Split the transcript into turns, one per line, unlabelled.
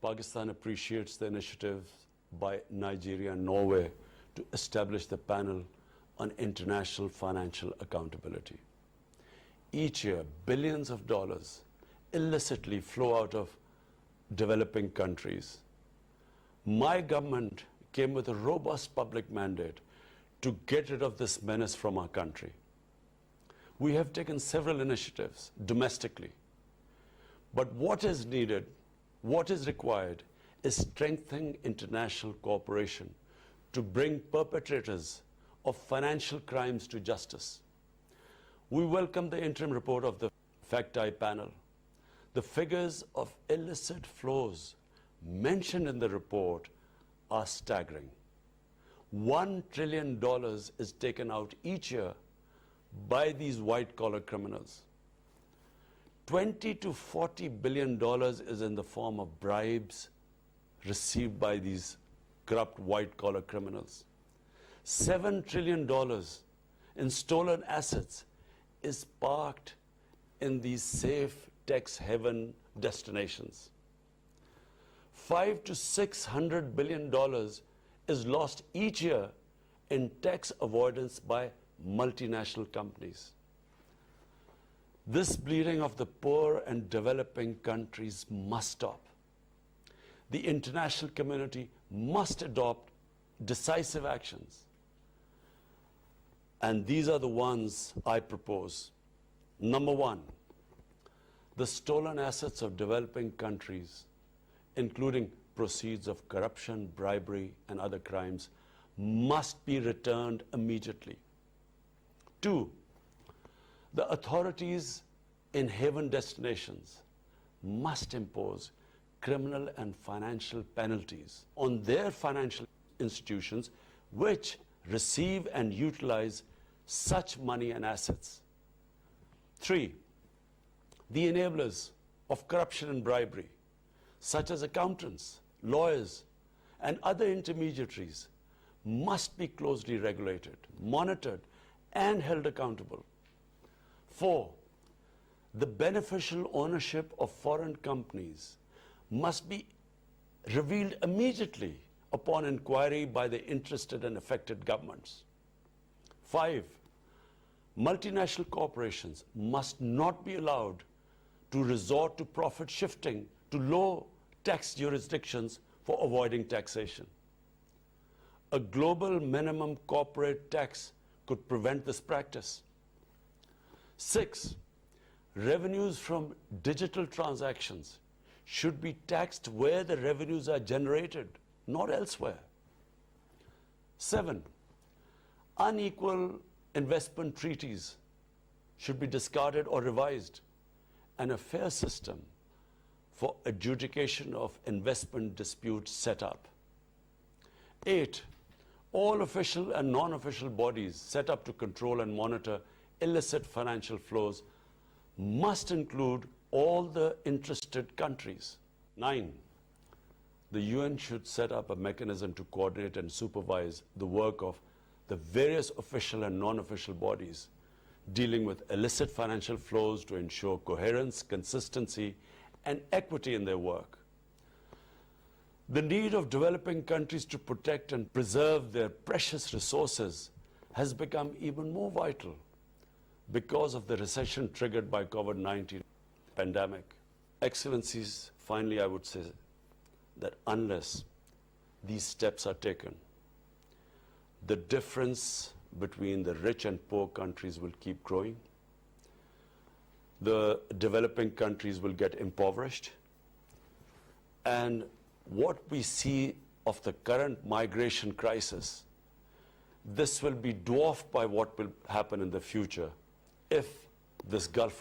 Pakistan appreciates the initiative by Nigeria and Norway to establish the panel on international financial accountability. Each year, billions of dollars illicitly flow out of developing countries. My government came with a robust public mandate to get rid of this menace from our country. We have taken several initiatives domestically, but what is needed, what is required, is strengthening international cooperation to bring perpetrators of financial crimes to justice. We welcome the interim report of the FACT-I panel. The figures of illicit flows mentioned in the report are staggering. $1 trillion is taken out each year by these white-collar criminals. $20 to $40 billion is in the form of bribes received by these corrupt white-collar criminals. $7 trillion in stolen assets is parked in these safe tax haven destinations. $500 to $600 billion is lost each year in tax avoidance by multinational companies. This bleeding of the poor and developing countries must stop. The international community must adopt decisive actions. And these are the ones I propose. Number one, the stolen assets of developing countries, including proceeds of corruption, bribery, and other crimes, must be returned immediately. Two, the authorities in haven destinations must impose criminal and financial penalties on their financial institutions which receive and utilize such money and assets. Three, the enablers of corruption and bribery, such as accountants, lawyers, and other intermediaries, must be closely regulated, monitored, and held accountable. Four, the beneficial ownership of foreign companies must be revealed immediately upon inquiry by the interested and affected governments. Five, multinational corporations must not be allowed to resort to profit shifting to low tax jurisdictions for avoiding taxation. A global minimum corporate tax could prevent this practice. Six, revenues from digital transactions should be taxed where the revenues are generated, not elsewhere. Seven, unequal investment treaties should be discarded or revised, and a fair system for adjudication of investment disputes set up. Eight, all official and non-official bodies set up to control and monitor illicit financial flows must include all the interested countries. Nine, the UN should set up a mechanism to coordinate and supervise the work of the various official and non-official bodies dealing with illicit financial flows to ensure coherence, consistency, and equity in their work. The need of developing countries to protect and preserve their precious resources has become even more vital because of the recession triggered by COVID-19 pandemic. Excellencies, finally I would say that unless these steps are taken, the difference between the rich and poor countries will keep growing. The developing countries will get impoverished. And what we see of the current migration crisis, this will be dwarfed by what will happen in the future if this gulf